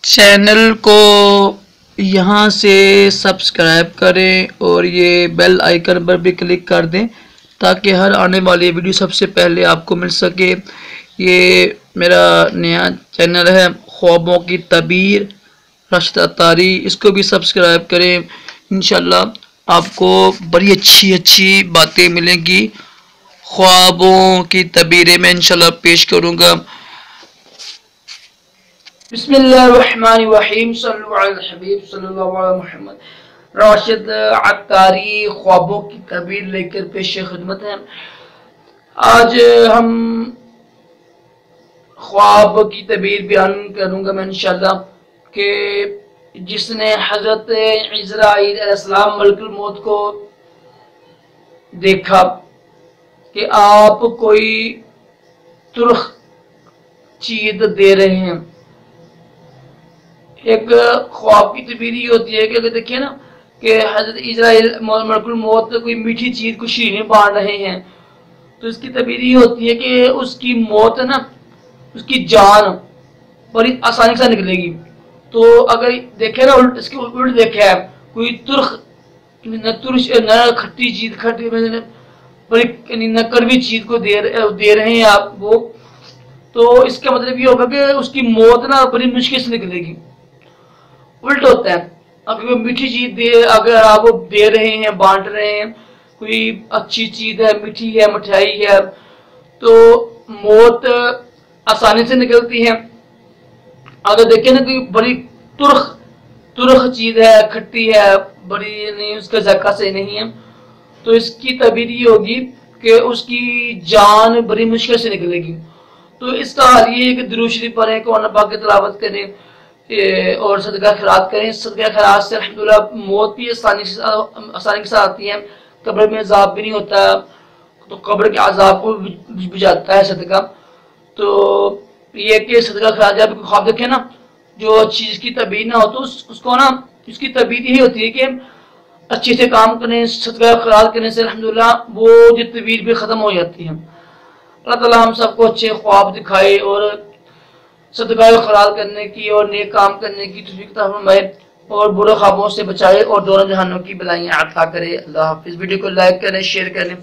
Channel को यहाँ से सब्सक्राइब करें और ये बेल आइकन पर भी क्लिक कर दें ताकि हर आने वाली वीडियो सबसे पहले आपको मिल सके। ये मेरा नया चैनल है ख्वाबों की तबीर राशिद अत्तारी, इसको भी सब्सक्राइब करें। इंशाल्लाह आपको बड़ी अच्छी बातें मिलेंगी। ख्वाबों की तबीरें मैं इंशाल्लाह पेश करूँगा। बिस्मिल्लाहिर्रहमानिर्रहीम, सल्लल्लाहु अलैहि हबीब सल्लल्लाहु अलैहि मुहम्मद। राशिद अत्तारी ख्वाबों की तबीर लेकर पेश खिदमत है। आज हम ख्वाब की तबीर बयान करूंगा मैं इंशाल्लाह कि जिसने हजरत इज़राइल अलैहिस्सलाम मलकुल मौत को देखा कि आप कोई तुर्ख चीज दे रहे हैं। एक ख्वाब की तबीर ये होती है कि अगर देखिए ना कि हजरत इज़राइल मलकुल मौत कोई मीठी चीज को शीरें बांट रहे हैं, तो इसकी तबीर ये होती है कि उसकी मौत ना, उसकी जान बड़ी आसानी से निकलेगी। तो अगर देखे ना इसके उल्ट देखे है, कोई तुर्ख न खट्टी चीज बड़ी न कड़वी चीज को दे रहे हैं आप वो, तो इसका मतलब ये होगा कि उसकी मौत ना बड़ी मुश्किल से निकलेगी। उल्ट होता है, अगर मीठी चीज अगर आप वो दे रहे हैं, बांट रहे हैं, कोई अच्छी चीज है, मीठी है, मिठाई है, तो मौत आसानी से निकलती है। अगर देखें ना कोई बड़ी तुर्ख चीज है, खट्टी है, बड़ी नहीं, उसका जायका सही नहीं है, तो इसकी तबीर ये होगी कि उसकी जान बड़ी मुश्किल से निकलेगी। तो इसका हाल ये है कि दुरूद शरीफ पढ़ें, कुरान पाक की तिलावत करें और सदका खैरात करें। सदका खैरात से अल्हम्दुलिल्लाह मौत भी आसानी के साथ आती है, कब्र में अजाब भी नहीं होता, तो कब्र के अजाब को बुझाता है सदका। तो ये कि सदका खैरात जब ख्वाब देखे ना जो चीज की तबीर ना हो, तो उसको ना उसकी तबीर यही होती है कि अच्छे से काम करें, सदका खैरात करने से अल्हम्दुलिल्लाह वो जो तबीर भी खत्म हो जाती है। अल्लाह ताला हम सबको अच्छे ख्वाब दिखाए और सदका खैरात करने की और नेक काम करने की तौफीक अता फरमाए और बुरे ख्वाबों से बचाए और दोनों जहानों की बलाइयां अता करे। अल्लाह हाफिज़। वीडियो को लाइक करें, शेयर करें।